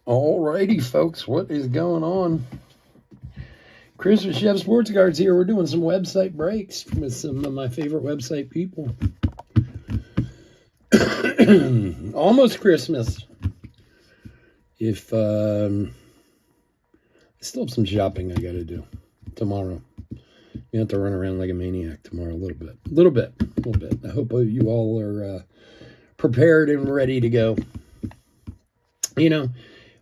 Alrighty, folks, what is going on? Christmas Chef Sports Cards here. We're doing some website breaks with some of my favorite website people. Almost Christmas. If I still have some shopping I got to do tomorrow. You have to run around like a maniac tomorrow a little bit. I hope you all are prepared and ready to go. You know,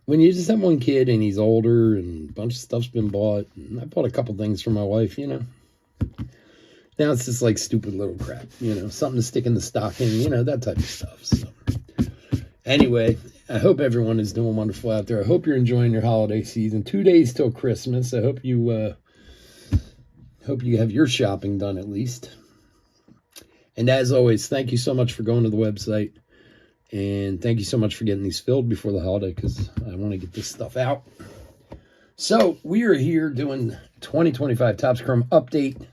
when you just have one kid and he's older and a bunch of stuff's been bought, and I bought a couple things for my wife, you know. Now it's just like stupid little crap, you know, something to stick in the stocking, you know, that type of stuff. So anyway, I hope everyone is doing wonderful out there. I hope you're enjoying your holiday season. 2 days till Christmas. I hope you have your shopping done at least. And as always, thank you so much for going to the website. And thank you so much for getting these filled before the holiday, because I want to get this stuff out. So we are here doing 2025 Topps Chrome update.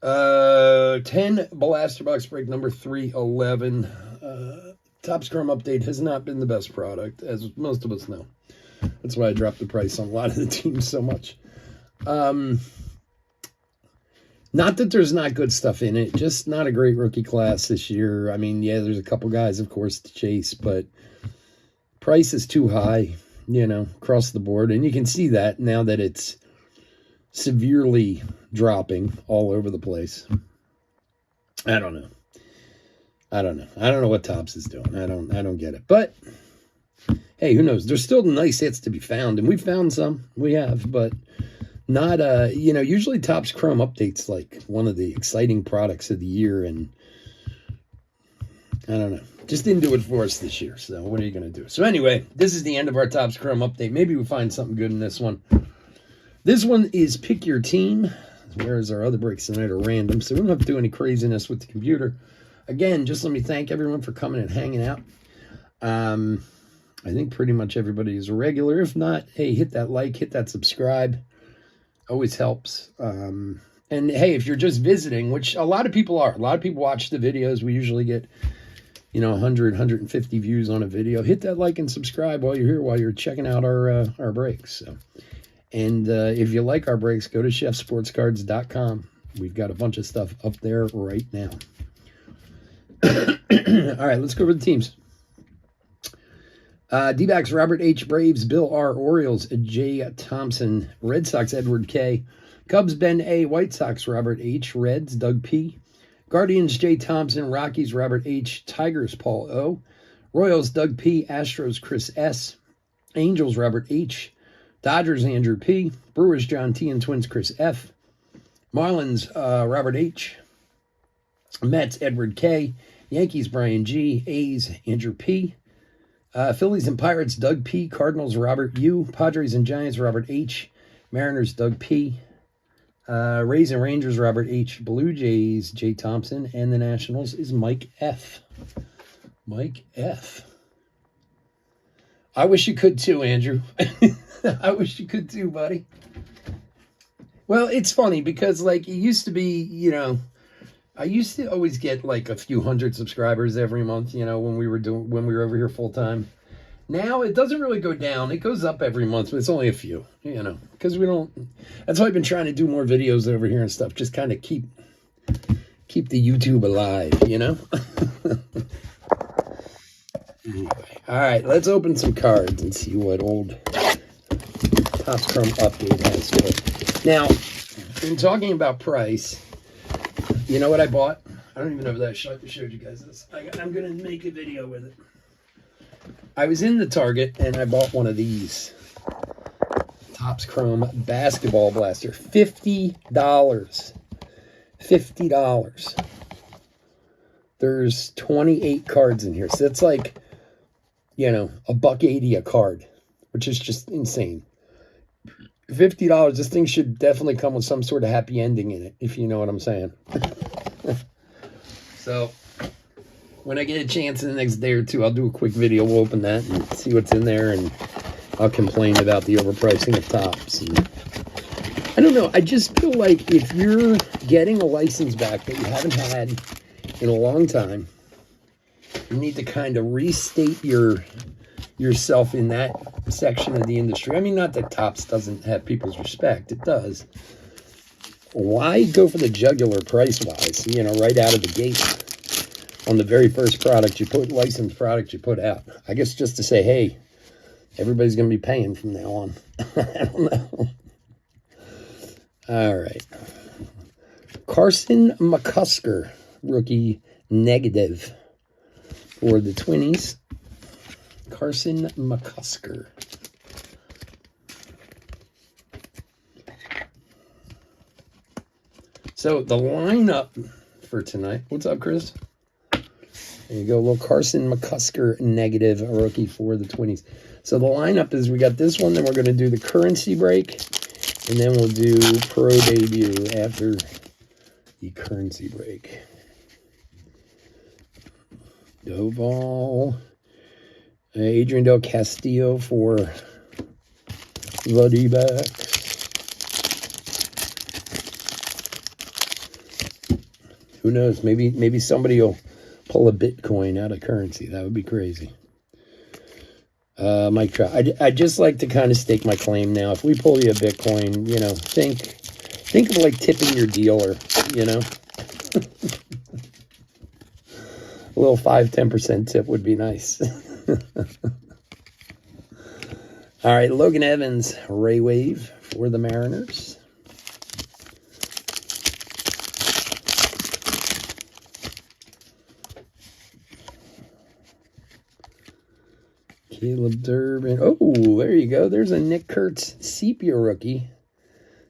10 Blaster Box break number 311. Topps Chrome update has not been the best product, as most of us know. That's why I dropped the price on a lot of the teams so much. Not that there's not good stuff in it, just not a great rookie class this year. I mean, yeah, there's a couple guys, of course, to chase, but price is too high, you know, across the board. And you can see that now that it's severely dropping all over the place. I don't know. I don't know what Topps is doing. I don't get it. But hey, who knows? There's still nice hits to be found, and we've found some. We have, but not, you know, usually Topps Chrome updates like one of the exciting products of the year, and I don't know. Just didn't do it for us this year, so what are you going to do? So anyway, this is the end of our Topps Chrome update. Maybe we'll find something good in this one. This one is Pick Your Team, whereas our other breaks tonight are random, so we don't have to do any craziness with the computer. Again, just let me thank everyone for coming and hanging out. I think pretty much everybody is a regular. If not, hey, hit that like, hit that subscribe. Always helps. And hey, if you're just visiting, which a lot of people are, a lot of people watch the videos. We usually get, you know, 100, 150 views on a video. Hit that like and subscribe while you're here, while you're checking out our breaks. So, and if you like our breaks, go to chefsportscards.com. We've got a bunch of stuff up there right now. All right, let's go over the teams. D-backs, Robert H. Braves, Bill R. Orioles, J. Thompson, Red Sox, Edward K. Cubs, Ben A. White Sox, Robert H. Reds, Doug P. Guardians, J. Thompson, Rockies, Robert H. Tigers, Paul O. Royals, Doug P. Astros, Chris S. Angels, Robert H. Dodgers, Andrew P. Brewers, John T. and Twins, Chris F. Marlins, Robert H. Mets, Edward K. Yankees, Brian G. A's, Andrew P. Phillies and Pirates, Doug P. Cardinals, Robert U. Padres and Giants, Robert H. Mariners, Doug P. Rays and Rangers, Robert H. Blue Jays, J. Thompson. And the Nationals is Mike F. Mike F. I wish you could too, Andrew. I wish you could too, buddy. Well, it's funny because, like, it used to be, you know, I used to always get like a few hundred subscribers every month, you know, when we were over here full time. Now it doesn't really go down. It goes up every month, but it's only a few, you know, because we don't. That's why I've been trying to do more videos over here and stuff. Just kind of keep the YouTube alive, you know. Anyway, all right, let's open some cards and see what old Topps Chrome update has for. Now, in talking about price, you know what I bought? I don't even know if I showed you guys this. I'm going to make a video with it. I was in the Target, and I bought one of these. Topps Chrome Basketball Blaster. $50. $50. There's 28 cards in here. So that's like, you know, $1.80 a card, which is just insane. $50. This thing should definitely come with some sort of happy ending in it, if you know what I'm saying. So, when I get a chance in the next day or two, I'll do a quick video. We'll open that and see what's in there, and I'll complain about the overpricing of Topps. And I don't know. I just feel like if you're getting a license back that you haven't had in a long time, you need to kind of restate your yourself in that section of the industry. I mean, not that Topps doesn't have people's respect. It does. Why go for the jugular price-wise, you know, right out of the gate on the very first product you put, licensed product you put out? I guess just to say, hey, everybody's going to be paying from now on. I don't know. All right. Carson McCusker, rookie negative for the Twinnies. Carson McCusker. So the lineup for tonight. What's up, Chris? There you go. A little Carson McCusker negative, a rookie for the Twinnies. So the lineup is we got this one, then we're going to do the currency break, and then we'll do pro debut after the currency break. Doval. Adrian Del Castillo for the D-backs. Who knows? Maybe somebody will pull a Bitcoin out of currency. That would be crazy. Mike Trout. I'd just like to kind of stake my claim now. If we pull you a Bitcoin, you know, think of like tipping your dealer, you know. A little 5-10% tip would be nice. All right, Logan Evans, Ray Wave for the Mariners. Caleb Durbin. Oh, there you go. There's a Nick Kurtz Sepia rookie.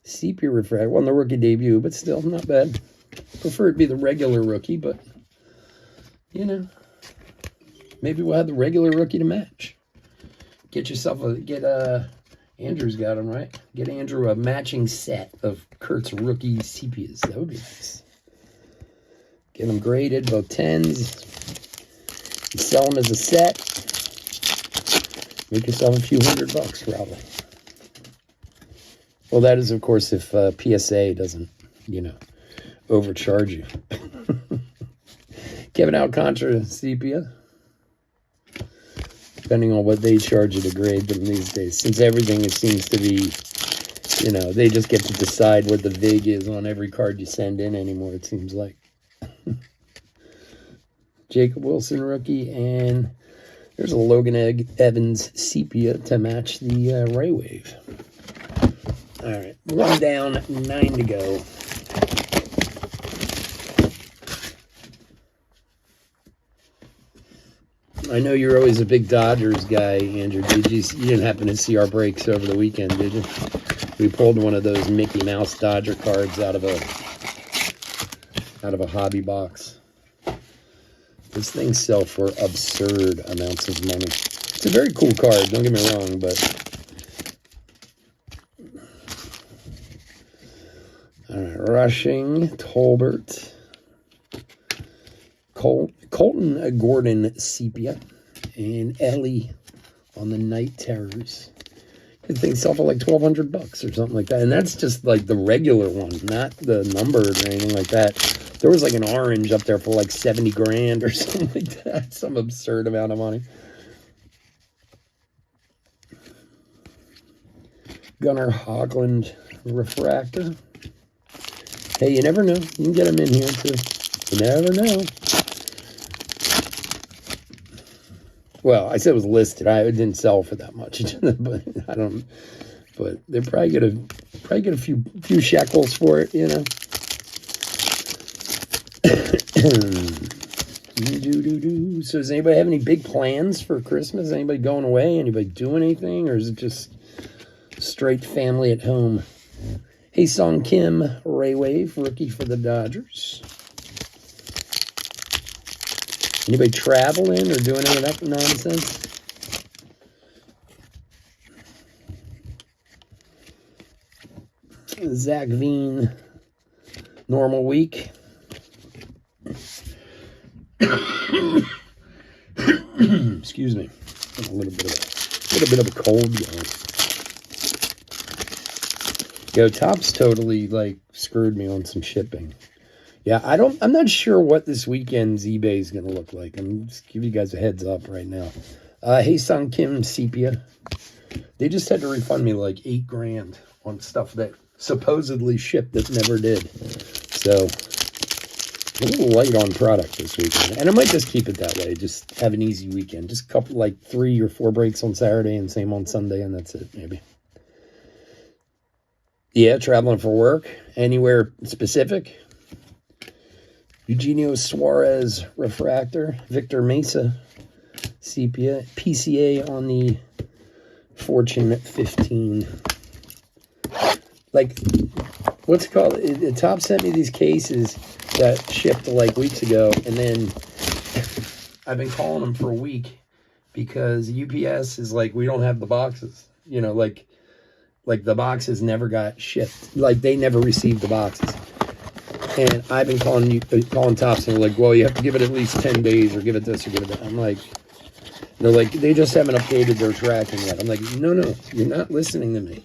Sepia refract. Well, the rookie debut, but still not bad. Prefer it be the regular rookie, but, you know, maybe we'll have the regular rookie to match. Get Andrew's got him, right? Get Andrew a matching set of Kurtz rookie sepias. That would be nice. Get them graded, both 10s. You sell them as a set. Make yourself a few $100 probably. Well, that is, of course, if PSA doesn't, you know, overcharge you. Kevin Alcantara sepia. Depending on what they charge you to grade them these days. Since everything seems to be, you know, they just get to decide what the VIG is on every card you send in anymore, it seems like. Jacob Wilson rookie, and there's a Logan Evans sepia to match the Ray Wave. All right, 1 down, 9 to go. I know you're always a big Dodgers guy, Andrew. You didn't happen to see our breaks over the weekend, did you? We pulled one of those Mickey Mouse Dodger cards out of a hobby box. This things sell for absurd amounts of money. It's a very cool card, don't get me wrong, but all right, rushing Tolbert. Colton Gordon sepia, and Ellie on the Night Terrors. Good thing sell for like $1,200 or something like that, and that's just like the regular one, not the numbered or anything like that. There was like an orange up there for like 70 grand or something like that, some absurd amount of money. Gunnar Hoagland refractor. Hey, you never know. You can get them in here too. You never know. Well, I said it was listed. It didn't sell for that much, but I don't. But they're probably get a few shekels for it, you know. So, does anybody have any big plans for Christmas? Anybody going away? Anybody doing anything, or is it just straight family at home? Hey, Song Kim, Ray Wave, rookie for the Dodgers. Anybody traveling or doing any of that nonsense? Zach Veen, normal week. Excuse me. A little bit of a cold going. Yo, Topps totally like screwed me on some shipping. Yeah, I'm not sure what this weekend's eBay is going to look like. I'm just giving you guys a heads up right now. Hey Sung Kim Sepia. They just had to refund me like $8,000 on stuff that supposedly shipped that never did. So a little light on product this weekend. And I might just keep it that way. Just have an easy weekend. Just a couple, like 3 or 4 breaks on Saturday and same on Sunday, and that's it, maybe. Yeah, traveling for work. Anywhere specific? Eugenio Suarez Refractor. Victor Mesa Sepia. PCA on the Fortune 15. Like, what's it called? The Top sent me these cases that shipped like weeks ago, and then I've been calling them for a week because UPS is like, we don't have the boxes. You know, like the boxes never got shipped. Like, they never received the boxes. And I've been calling Tops, and they're like, well, you have to give it at least 10 days, or give it this, or give it that. I'm like, they're like, they just haven't updated their tracking yet. I'm like, no, you're not listening to me.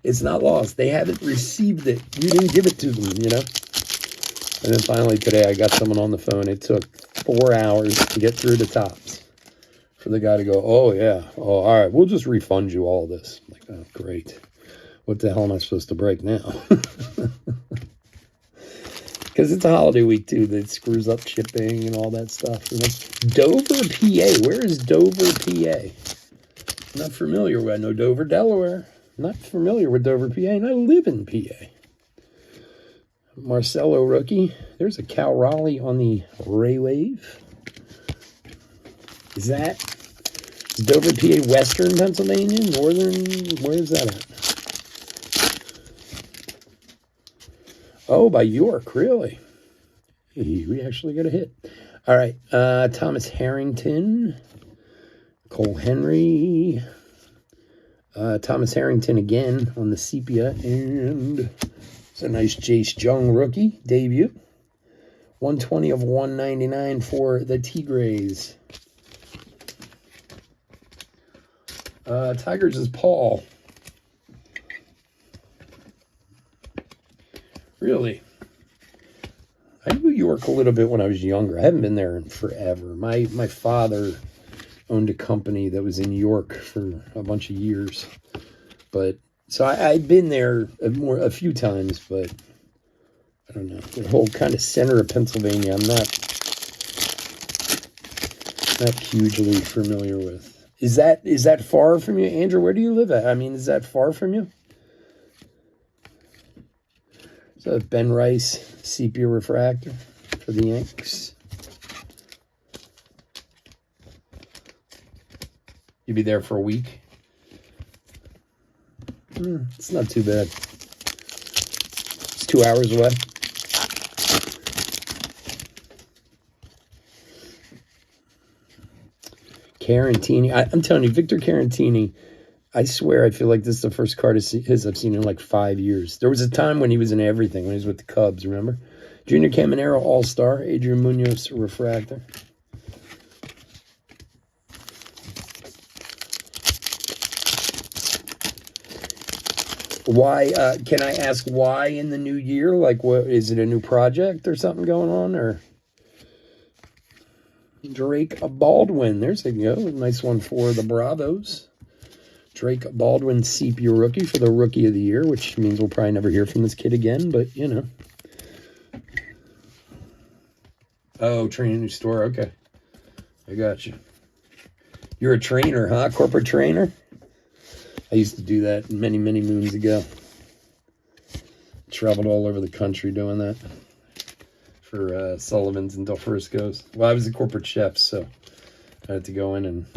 It's not lost. They haven't received it. You didn't give it to them, you know? And then finally today, I got someone on the phone. It took 4 hours to get through the Tops for the guy to go, oh, yeah. Oh, all right. We'll just refund you all this. I'm like, oh, great. What the hell am I supposed to break now? Because it's a holiday week, too. That screws up shipping and all that stuff. You know? Dover, PA. Where is Dover, PA? I'm not familiar with. I know Dover, Delaware. I'm not familiar with Dover, PA, and I live in PA. Marcelo rookie. There's a Cal Raleigh on the Ray Wave. Is Dover, PA, Western Pennsylvania? Northern? Where is that at? Oh, by York, really? Hey, we actually got a hit. All right, Thomas Harrington, Cole Henry, Thomas Harrington again on the Sepia, and it's a nice Jace Jung rookie debut. 120 of 199 for the Tigres. Tigers is Paul. Really? I knew York a little bit when I was younger. I haven't been there in forever. My father owned a company that was in York for a bunch of years. But so I'd been there a few times, but I don't know. The whole kind of center of Pennsylvania, I'm not hugely familiar with. Is that far from you, Andrew? Where do you live at? I mean, is that far from you? So Ben Rice, Sepia Refractor for the Yanks. You'll be there for a week. It's not too bad. It's 2 hours away. Carantini. I'm telling you, Victor Carantini, I swear I feel like this is the first card of his I've seen in like 5 years. There was a time when he was in everything, when he was with the Cubs, remember? Junior Caminero, All-Star. Adrian Munoz, Refractor. Why, can I ask why in the new year? Like, what, is it a new project or something going on, or? Drake Baldwin, there's a go. Nice one for the Bravos. Drake Baldwin, Sepia rookie for the Rookie of the Year, which means we'll probably never hear from this kid again, but, you know. Oh, training new store. Okay. I got you. You're a trainer, huh? Corporate trainer? I used to do that many, many moons ago. Traveled all over the country doing that for Sullivan's and Del Frisco's. Well, I was a corporate chef, so I had to go in and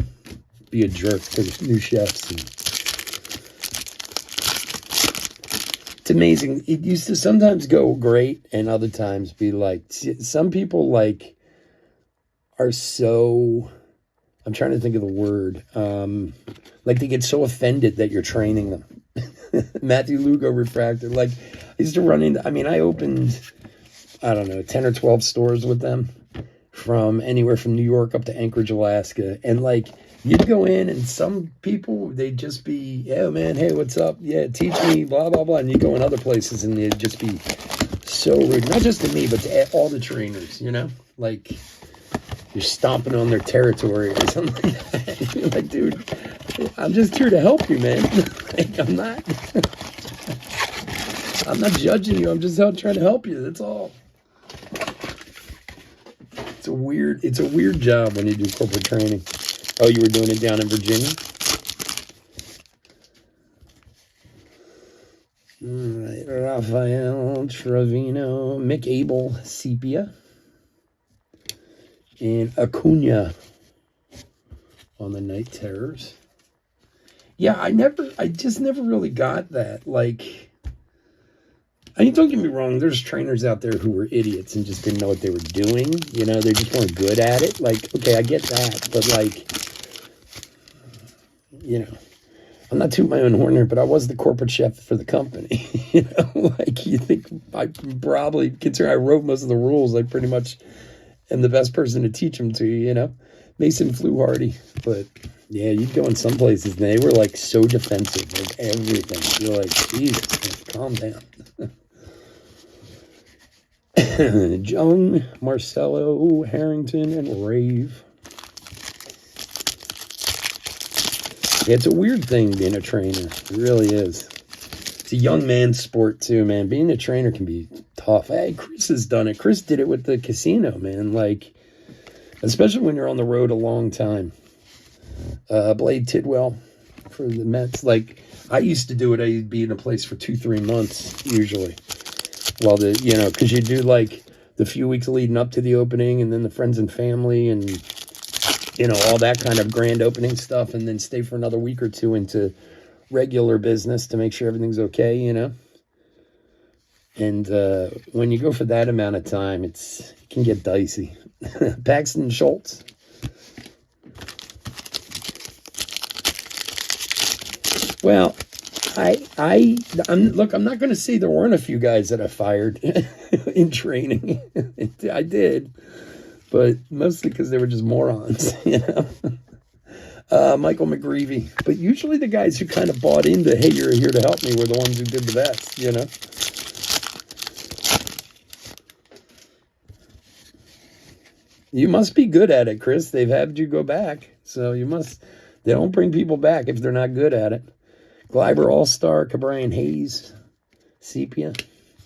be a jerk to the new chefs. And it's amazing. It used to sometimes go great and other times be like, some people like are so, I'm trying to think of the word, like they get so offended that you're training them. Matthew Lugo Refractor. Like, I used to run into, I mean, I opened, I don't know, 10 or 12 stores with them from anywhere from New York up to Anchorage, Alaska. And like, you'd go in and some people, they'd just be, yeah, man, hey, what's up? Yeah, teach me, blah, blah, blah. And you go in other places and they'd just be so rude. Not just to me, but to all the trainers, you know? Like, you're stomping on their territory or something like that. You're like, dude, I'm just here to help you, man. Like, I'm not judging you. I'm just out trying to help you. That's all. It's a weird job when you do corporate training. Oh, you were doing it down in Virginia? All right, Rafael Trevino, Mick Abel, Sepia, and Acuna on the Night Terrors. Yeah, I just never really got that. Like, I mean, don't get me wrong, there's trainers out there who were idiots and just didn't know what they were doing. You know, they just weren't good at it. Like, okay, I get that, but like, you know, I'm not tooting my own horn here, but I was the corporate chef for the company. You know, like, you think I probably, considering I wrote most of the rules, I pretty much am the best person to teach them to, you know. Mason Fluharty. But, yeah, you'd go in some places, and they were, like, so defensive of everything. You're like, Jesus, calm down. Jung, Marcelo, Harrington, and Rave. It's a weird thing being a trainer. It really is. It's a young man's sport too, man. Being a trainer can be tough. Hey, Chris has done it. Chris did it with the casino, man. Like, especially when you're on the road a long time. Blade Tidwell for the Mets. Like, I used to do it. I'd be in a place for 2-3 months usually. Well, because you do like the few weeks leading up to the opening, and then the friends and family, and you know, all that kind of grand opening stuff, and then stay for another week or two into regular business to make sure everything's okay, you know. And when you go for that amount of time, it can get dicey. Paxton Schultz. Well, I'm not going to say there weren't a few guys that I fired in training. I did. But mostly because they were just morons, you know. Michael McGreevy. But usually the guys who kind of bought into, hey, you're here to help me, were the ones who did the best, you know. You must be good at it, Chris. They've had you go back. So they don't bring people back if they're not good at it. Gleiber All-Star, Cabrian Hayes, Sepia,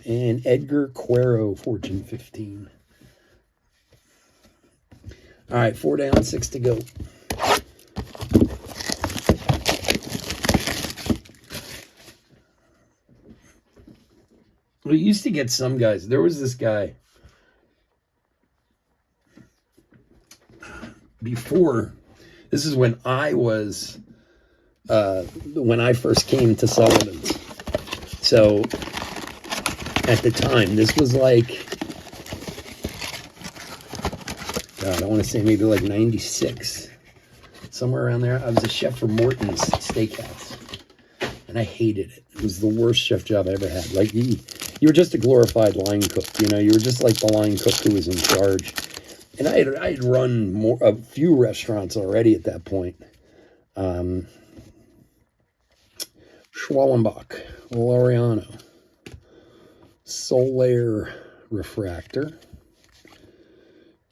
and Edgar Cuero, Fortune 15. All right, 4 down, 6 to go. We used to get some guys. There was this guy before. This is when I was, when I first came to Sullivan's. So at the time, this was like, God, I want to say maybe like 96, somewhere around there. I was a chef for Morton's Steakhouse, and I hated it. It was the worst chef job I ever had. Like, you were just a glorified line cook, you know. You were just like the line cook who was in charge. And I had run a few restaurants already at that point. Schwallenbach, Laureano, Solaire Refractor,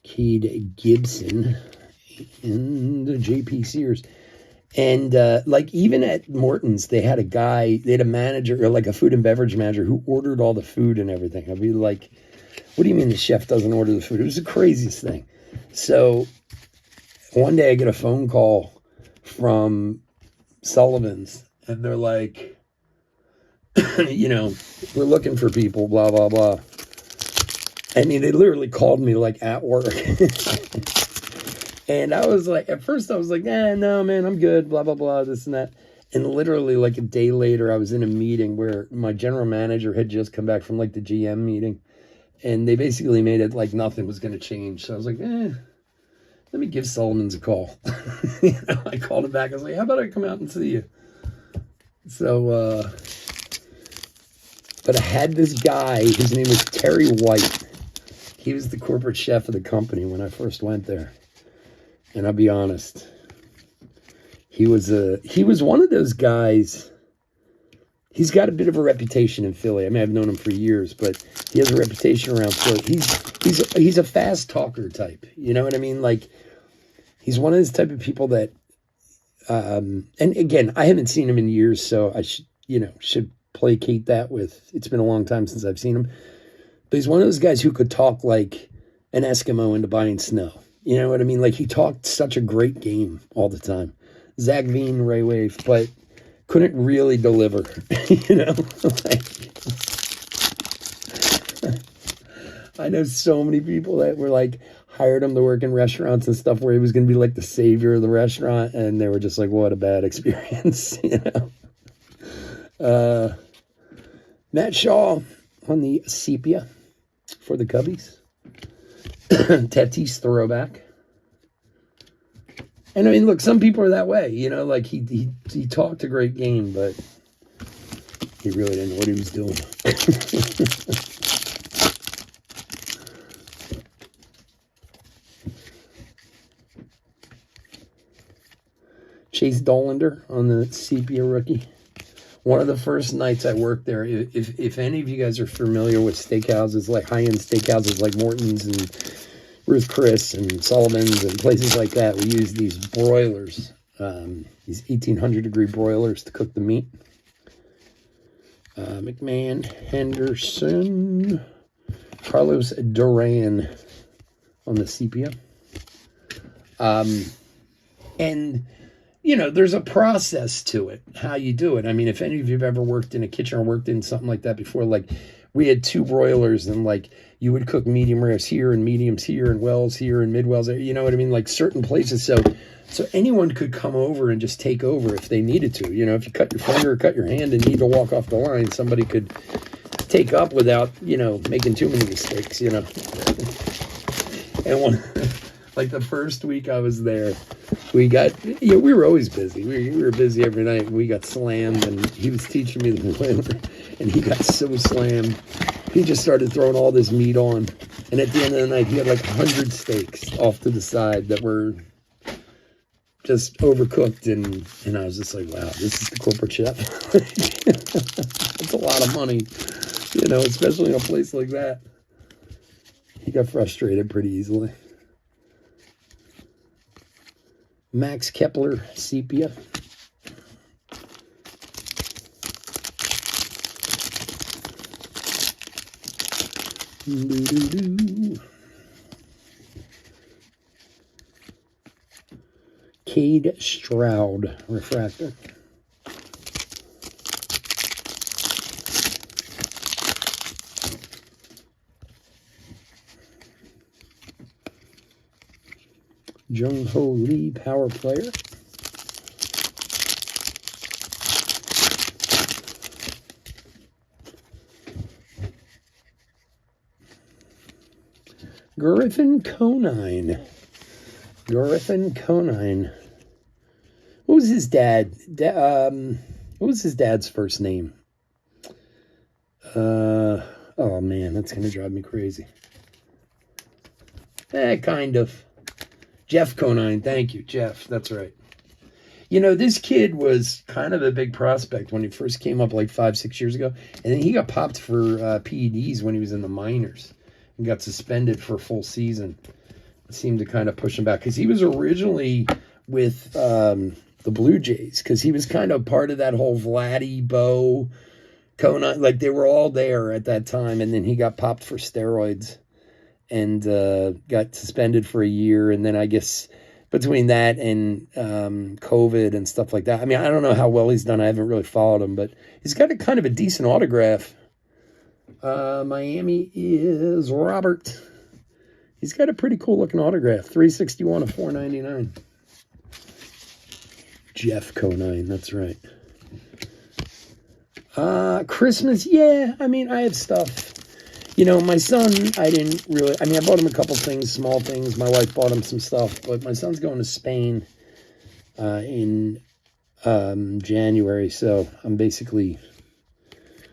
Cade Gibson, and J.P. Sears. And like, even at Morton's, they had a manager, or like a food and beverage manager, who ordered all the food and everything. I'd be like, what do you mean the chef doesn't order the food? It was the craziest thing. So one day I get a phone call from Sullivan's, and they're like, you know, we're looking for people, blah, blah, blah. I mean, they literally called me like at work. And I was like, at first I was like, no, man, I'm good, blah, blah, blah, this and that. And literally like a day later, I was in a meeting where my general manager had just come back from like the GM meeting. And they basically made it like nothing was going to change. So I was like, let me give Sullivan's a call. You know, I called him back. I was like, how about I come out and see you? So, but I had this guy, his name was Terry White. He was the corporate chef of the company when I first went there. And I'll be honest, he was one of those guys he's got a bit of a reputation in Philly. I mean, I've known him for years, but he has a reputation around Philly. He's a fast talker type. You know what I mean? Like, he's one of those type of people that, and again, I haven't seen him in years, so I should placate that with, it's been a long time since I've seen him. But he's one of those guys who could talk like an Eskimo into buying snow. You know what I mean? Like, he talked such a great game all the time. Zach Veen, Ray Wave, but couldn't really deliver, you know? Like, I know so many people that were like, hired him to work in restaurants and stuff where he was going to be like the savior of the restaurant, and they were just like, what a bad experience, you know? Matt Shaw on the sepia for the Cubbies. Tatis throwback. And I mean, look, some people are that way, you know, like he talked a great game, but he really didn't know what he was doing. Chase Dollander on the sepia rookie. One of the first nights I worked there, if any of you guys are familiar with steakhouses, like high-end steakhouses like Morton's and Ruth Chris and Sullivan's and places like that, we use these broilers, these 1800-degree broilers to cook the meat. McMahon, Henderson, Carlos Duran on the sepia. And, you know, there's a process to it, how you do it. I mean, if any of you have ever worked in a kitchen or worked in something like that before, like, we had 2 broilers, and, like, you would cook medium rares here and mediums here and wells here and mid-wells there, you know what I mean? Like, certain places. So anyone could come over and just take over if they needed to. You know, if you cut your finger or cut your hand and need to walk off the line, somebody could take up without, you know, making too many mistakes, you know. And one, like the first week I was there, we got, you know, we were always busy. We were busy every night. We got slammed, and he was teaching me the boiler, and he got so slammed. He just started throwing all this meat on. And at the end of the night, he had like 100 steaks off to the side that were just overcooked. And I was just like, wow, this is the corporate chef. That's a lot of money, you know, especially in a place like that. He got frustrated pretty easily. Max Kepler, sepia. Cade Stroud, refractor. Jung-Ho Lee, power player. Griffin Conine. Griffin Conine. What was his dad? What was his dad's first name? Oh man, that's gonna drive me crazy. Kind of. Jeff Conine, thank you, Jeff. That's right. You know, this kid was kind of a big prospect when he first came up like 5-6 years ago. And then he got popped for PEDs when he was in the minors and got suspended for a full season. It seemed to kind of push him back because he was originally with the Blue Jays, because he was kind of part of that whole Vladdy, Bo, Conine. Like, they were all there at that time. And then he got popped for steroids and got suspended for a year. And then I guess between that and COVID and stuff like that, I mean, I don't know how well he's done. I haven't really followed him, but he's got a kind of a decent autograph. Miami is Robert. He's got a pretty cool looking autograph. 361 of 499. Jeff Conine, that's right. Christmas, yeah. I mean, I have stuff. You know, my son, I bought him a couple things, small things. My wife bought him some stuff, but my son's going to Spain in January, so I'm basically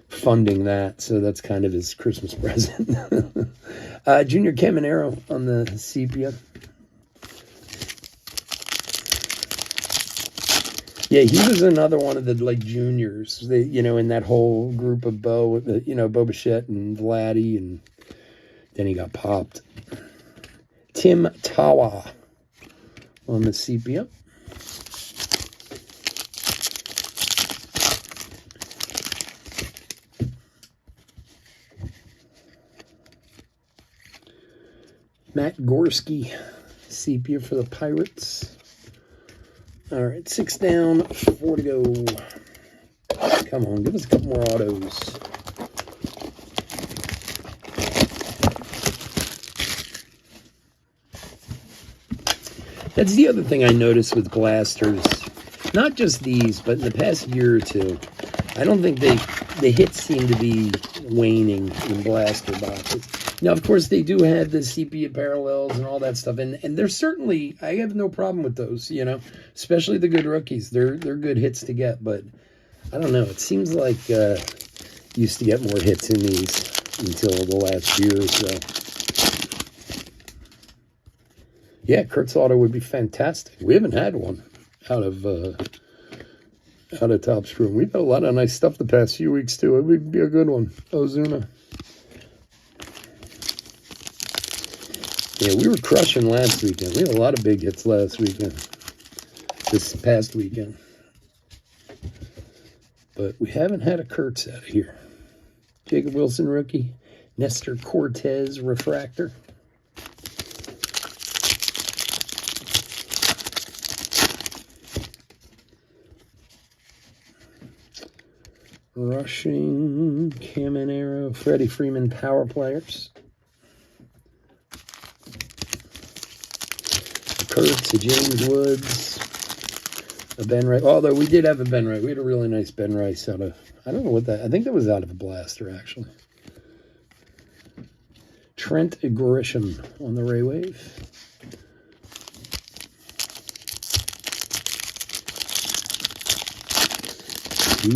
funding that. So that's kind of his Christmas present. Junior Caminero on the sepia. Yeah, he was another one of the like juniors, in that whole group of Bo, Bo Bichette and Vladdy, and then he got popped. Tim Tawa on the sepia. Matt Gorski, sepia for the Pirates. All right, 6 down, 4 to go. Come on, give us a couple more autos. That's the other thing I noticed with blasters. Not just these, but in the past year or two, I don't think the hits seem to be waning in blaster boxes. Now, of course, they do have the sepia parallels and all that stuff, and they're certainly, I have no problem with those, especially the good rookies. They're good hits to get, but I don't know. It seems like used to get more hits in these until the last year or so. Yeah, Kurt's auto would be fantastic. We haven't had one out of Topps Chrome. We've had a lot of nice stuff the past few weeks too. It would be a good one. Ozuna. Yeah, we were crushing last weekend. We had a lot of big hits last weekend. This past weekend. But we haven't had a Kurtz out of here. Jacob Wilson rookie. Nestor Cortez refractor. Rushing, Caminero, Freddie Freeman power players. Kurtz, a James Woods, a Ben Rice. Although we did have a Ben Rice. We had a really nice Ben Rice out of, I don't know what that, I think that was out of a blaster actually. Trent Grisham on the Ray Wave. All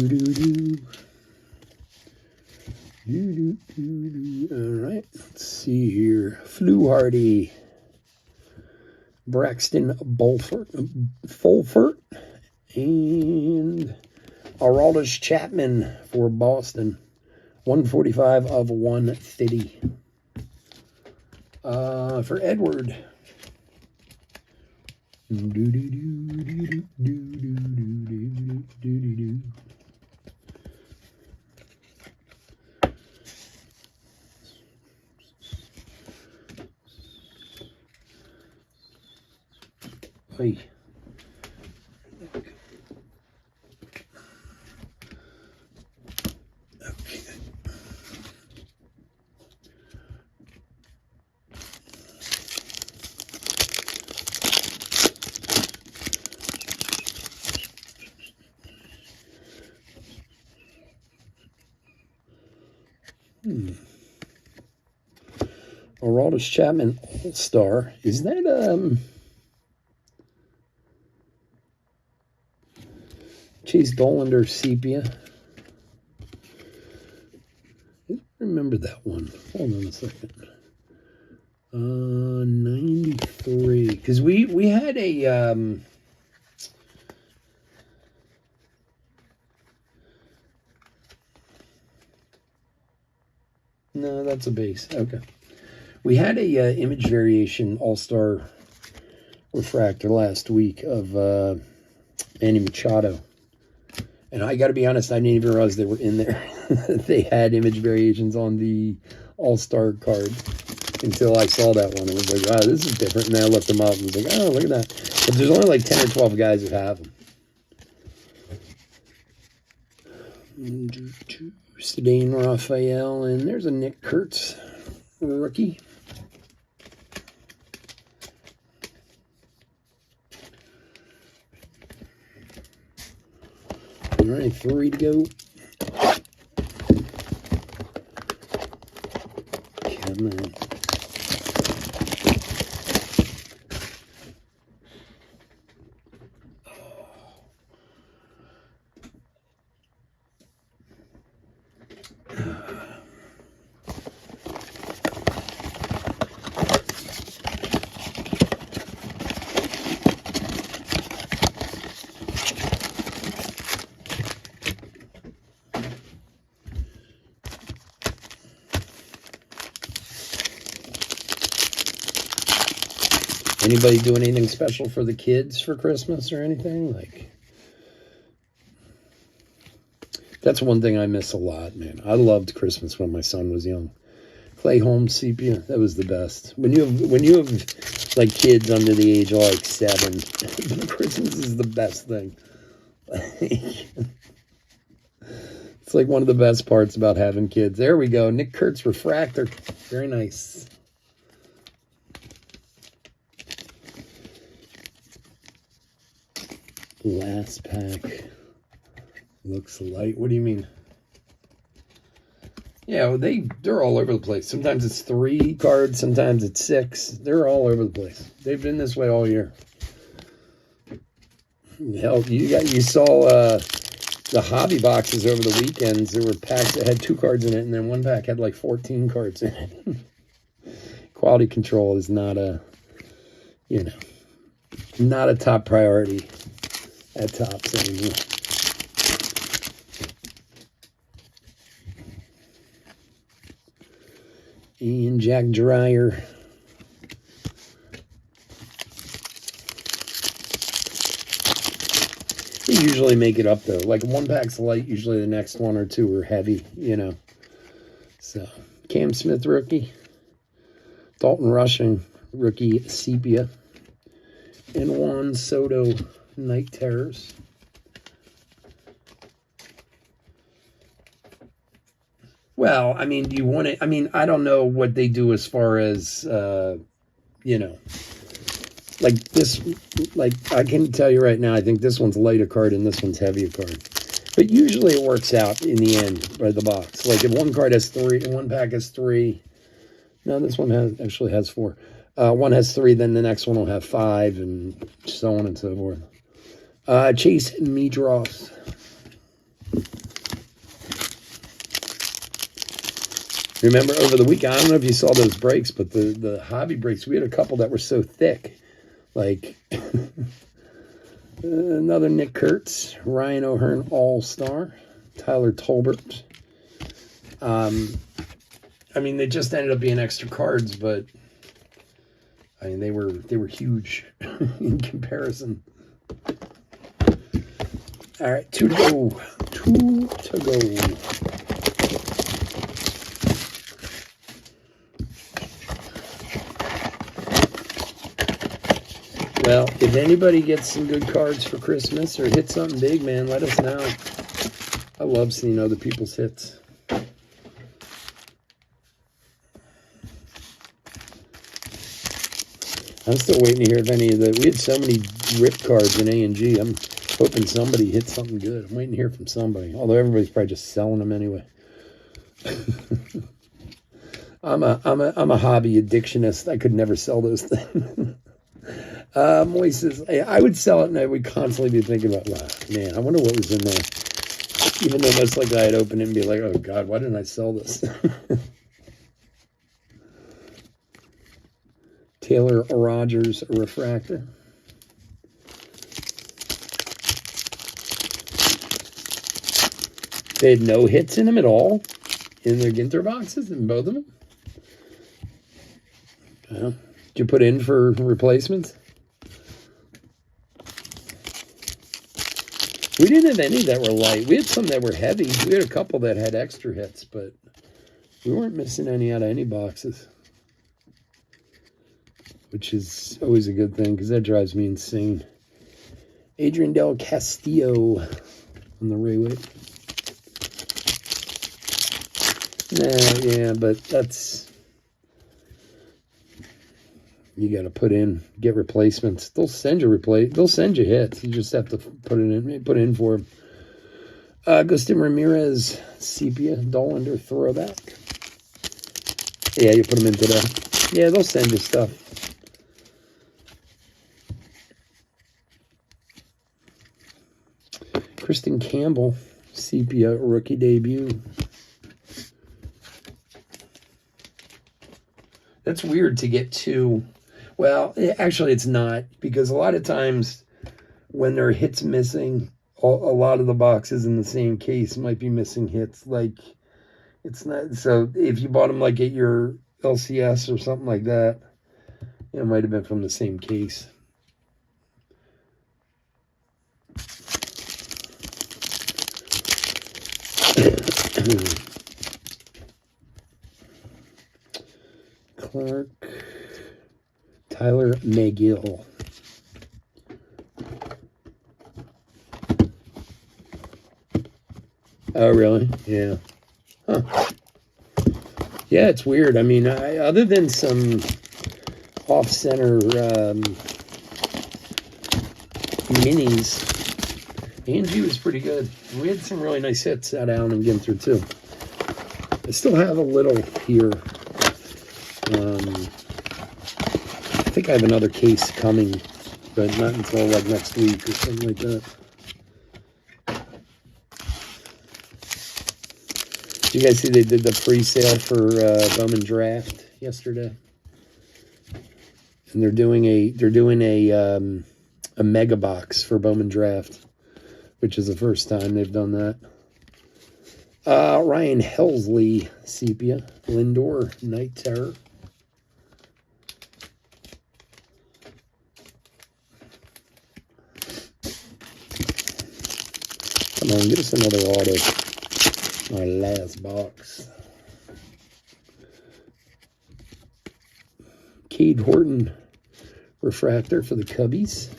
right, let's see here. Fluharty, Braxton Fulford, and Aroldis Chapman for Boston. 145 of 150. For Edward. Hey. Aroldis Chapman All-Star. Is that Chase Dollander sepia? I don't remember that one. Hold on a second. 93. Because we had a no, that's a base. Okay. We had a image variation all-star refractor last week of Manny Machado. And I got to be honest, I didn't even realize they were in there. They had image variations on the all-star card until I saw that one. I was like, wow, this is different. And then I looked them up and was like, oh, look at that. But there's only like 10 or 12 guys that have them. Sedane Raphael, and there's a Nick Kurtz rookie. All right, 3 to go. Come on. Anybody doing anything special for the kids for Christmas or anything? Like, that's one thing I miss a lot, man. I loved Christmas when my son was young. Clay Holmes sepia, that was the best. When you have like kids under the age of like 7, Christmas is the best thing. It's like one of the best parts about having kids. There we go. Nick Kurtz refractor. Very nice. Last pack. Looks light. What do you mean? Yeah, well, they're all over the place. Sometimes it's 3 cards, sometimes it's 6. They're all over the place. They've been this way all year. Hell, you saw the hobby boxes over the weekends. There were packs that had 2 cards in it, and then one pack had like 14 cards in it. Quality control is not not a top priority at Topps anymore. And Jack Dreyer. They usually make it up, though. Like, one pack's light, usually the next 1 or 2 are heavy, you know. So, Cam Smith, rookie. Dalton Rushing, rookie sepia. And Juan Soto, Night Terrors. Well, I mean, you want to, I mean, I don't know what they do as far as, you know, like this, like I can tell you right now, I think this one's lighter card and this one's heavier card. But usually it works out in the end by the box. Like if one card has 3 and one pack has 3, no, this one actually has 4. One has 3, then the next one will have 5 and so on and so forth. Chase Meadross. Remember over the weekend, I don't know if you saw those breaks, but the hobby breaks, we had a couple that were so thick. Like another Nick Kurtz, Ryan O'Hearn All-Star, Tyler Tolbert. I mean, they just ended up being extra cards, but I mean, they were huge in comparison. All right, 2 to go. 2 to go. Well, if anybody gets some good cards for Christmas or hits something big, man, let us know. I love seeing other people's hits. I'm still waiting to hear if any of the... We had so many rip cards in A&G. I'm hoping somebody hits something good. I'm waiting to hear from somebody. Although everybody's probably just selling them anyway. I'm a hobby addictionist. I could never sell those things. Moises, I would sell it and I would constantly be thinking about, wow, man, I wonder what was in there. Even though most likely I'd open it and be like, oh God, why didn't I sell this? Taylor Rogers refractor. They had no hits in them at all in their Ginter boxes, in both of them. Did you put in for replacements? We didn't have any that were light. We had some that were heavy. We had a couple that had extra hits, but we weren't missing any out of any boxes, which is always a good thing because that drives me insane. Adrian Del Castillo on the Rayway. Nah, yeah, but that's... You got to put in, get replacements. They'll send you They'll send you hits. You just have to put it in for them. Agustin Ramirez, sepia, Dollander throwback. Yeah, you put them in today. Yeah, they'll send you stuff. Kristen Campbell, sepia, rookie debut. That's weird to get 2. Well, actually, it's not, because a lot of times when there are hits missing, a lot of the boxes in the same case might be missing hits. Like, it's not, so if you bought them like at your LCS or something like that, It might have been from the same case. Clark, Tyler McGill. Oh, really? Yeah. Huh. Yeah, it's weird. I mean, other than some off-center minis, Angie was pretty good. We had some really nice hits out of Allen and Ginther, too. I still have a little here. I think I have another case coming, but not until like next week or something like that. Did you guys see they did the pre-sale for Bowman Draft yesterday? And they're doing a mega box for Bowman Draft, which is the first time they've done that. Ryan Helsley, Sepia, Lindor, Night Terror. Come on, get us another auto. My last box. Cade Horton refractor for the Cubbies.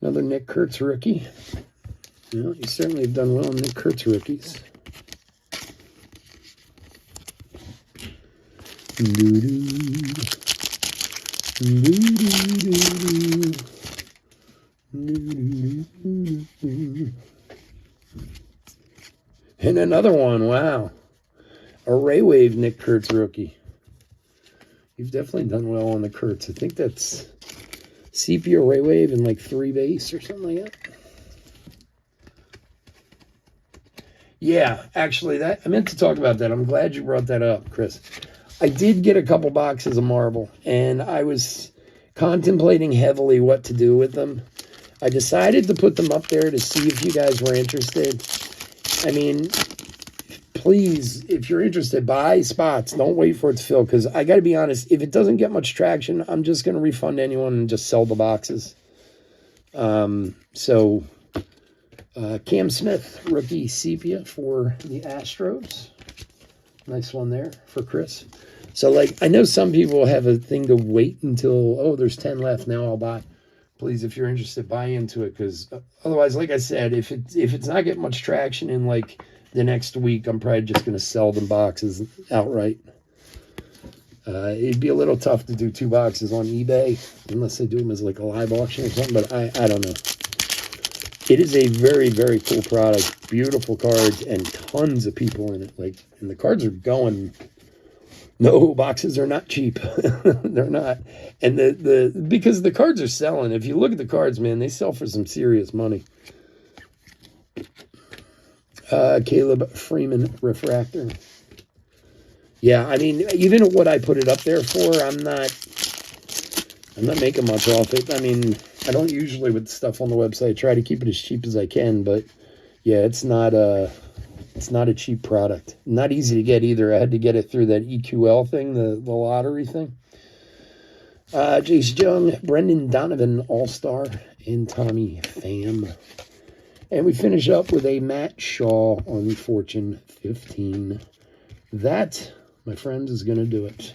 Another Nick Kurtz rookie. Well, you certainly have done well in Nick Kurtz rookies. And another one, wow. A Ray Wave Nick Kurtz rookie. You've definitely done well on the Kurtz. I think that's Sepia Ray Wave in like 3 base or something like that. Yeah, actually, I meant to talk about that. I'm glad you brought that up, Chris. I did get a couple boxes of Marvel, and I was contemplating heavily what to do with them. I decided to put them up there to see if you guys were interested. I mean, please, if you're interested, buy spots. Don't wait for it to fill, because I got to be honest, if it doesn't get much traction, I'm just going to refund anyone and just sell the boxes. Cam Smith, rookie Sepia for the Astros. Nice one there for Chris. So, like, I know some people have a thing to wait until, oh, there's 10 left, now I'll buy. Please, if you're interested, buy into it, because otherwise, like I said, if it's not getting much traction in, like, the next week, I'm probably just going to sell them boxes outright. It'd be a little tough to do 2 boxes on eBay, unless they do them as, like, a live auction or something, but I don't know. It is a very, very cool product. Beautiful cards and tons of people in it. Like, and the cards are going. No, boxes are not cheap. They're not. And because the cards are selling. If you look at the cards, man, they sell for some serious money. Caleb Freeman refractor. Yeah, I mean, even what I put it up there for, I'm not making much off it. I mean, I don't usually with stuff on the website try to keep it as cheap as I can, but yeah, it's not a cheap product. Not easy to get either. I had to get it through that EQL thing, the lottery thing. Jace Jung, Brendan Donovan, All-Star, and Tommy Pham. And we finish up with a Matt Shaw on Fortune 15. That, my friends, is going to do it.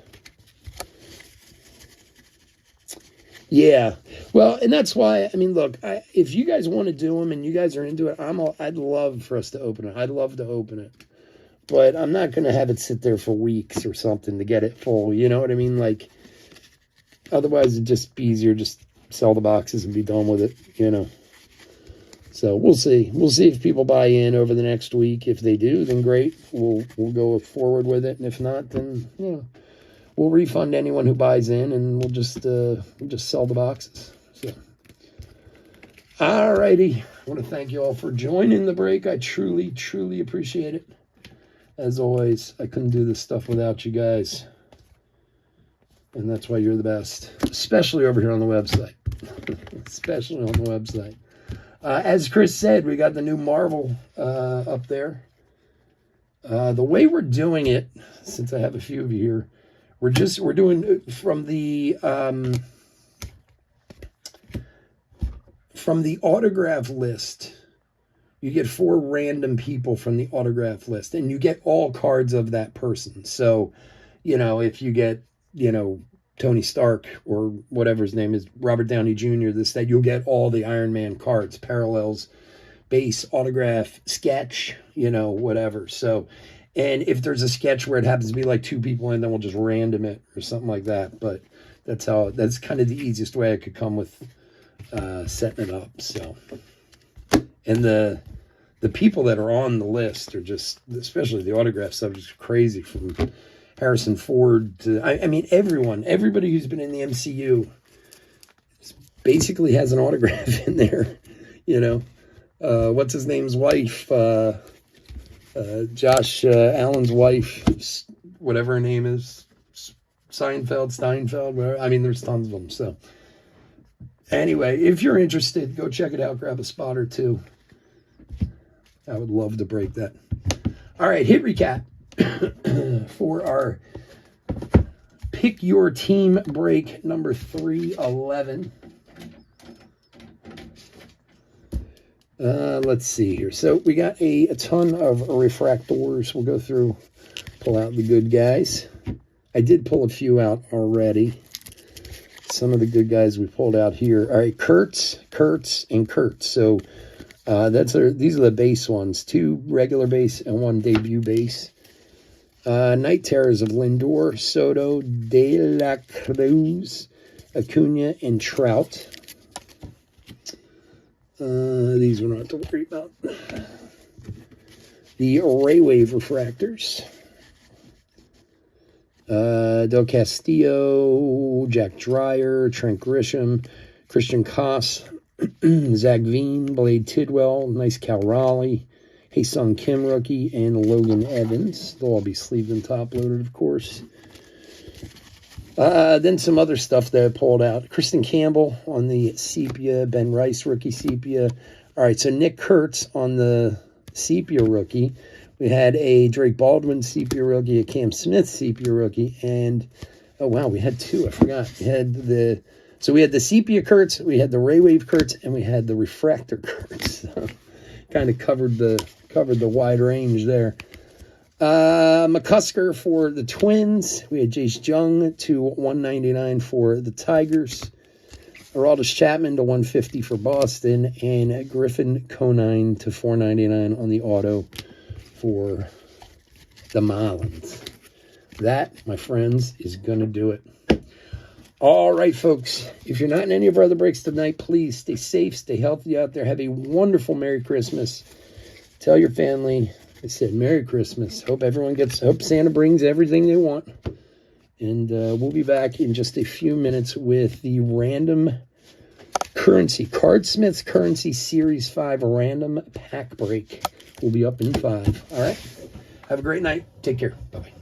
Yeah, well, and that's why, I mean, look, if you guys want to do them and you guys are into it, I'd love for us to open it. I'd love to open it. But I'm not going to have it sit there for weeks or something to get it full. You know what I mean? Like, otherwise it'd just be easier just sell the boxes and be done with it, you know. So we'll see. We'll see if people buy in over the next week. If they do, then great. We'll go forward with it. And if not, then, you know, we'll refund anyone who buys in, and we'll just sell the boxes. So, all righty. I want to thank you all for joining the break. I truly, truly appreciate it. As always, I couldn't do this stuff without you guys. And that's why you're the best, especially over here on the website. Especially on the website. As Chris said, we got the new Marvel up there. The way we're doing it, since I have a few of you here, we're doing from the autograph list. You get 4 random people from the autograph list, and you get all cards of that person. So, you know, if you get, you know, Tony Stark or whatever his name is, Robert Downey Jr., that you'll get all the Iron Man cards, parallels, base, autograph, sketch, you know, whatever. So, and if there's a sketch where it happens to be like 2 people in, then we'll just random it or something like that. But that's kind of the easiest way I could come with setting it up. So, and the people that are on the list are just, especially the autograph stuff, is crazy, from Harrison Ford to, I mean, everybody who's been in the MCU basically has an autograph in there, you know. What's his name's wife? Josh Allen's wife, whatever her name is, Steinfeld, whatever. I mean, there's tons of them. So anyway, if you're interested, go check it out. Grab a spot or two. I would love to break that. All right, hit recap for our Pick Your Team break number 311. Let's see here. So we got a ton of refractors. We'll go through, pull out the good guys. I did pull a few out already. Some of the good guys we pulled out here. All right, Kurtz, and Kurtz. So these are the base ones. 2 regular base and 1 debut base. Night Terrors of Lindor, Soto, De La Cruz, Acuna, and Trout. These we're not to worry about. The Ray Wave Refractors. Del Castillo, Jack Dreyer, Trent Grisham, Christian Koss, Zach Veen, Blade Tidwell, nice Cal Raleigh, Hae-Sung Kim rookie, and Logan Evans. They'll all be sleeved and top loaded, of course. Then some other stuff that I pulled out. Kristen Campbell on the Sepia, Ben Rice rookie Sepia. All right, so Nick Kurtz on the Sepia rookie. We had a Drake Baldwin Sepia rookie, a Cam Smith Sepia rookie, and oh wow, we had 2. I forgot. We had the Sepia Kurtz, we had the Ray Wave Kurtz, and we had the Refractor Kurtz. So, kind of covered the wide range there. McCusker for the Twins. We had Jace Jung to 199 for the Tigers. Aroldis Chapman to 150 for Boston. And Griffin Conine to 499 on the auto for the Marlins. That, my friends, is going to do it. All right, folks. If you're not in any of our other breaks tonight, please stay safe, stay healthy out there. Have a wonderful Merry Christmas. Tell your family I said Merry Christmas. Hope Santa brings everything they want. And we'll be back in just a few minutes with the random currency, Cardsmith's Currency Series 5 random pack break. We'll be up in 5. All right. Have a great night. Take care. Bye-bye.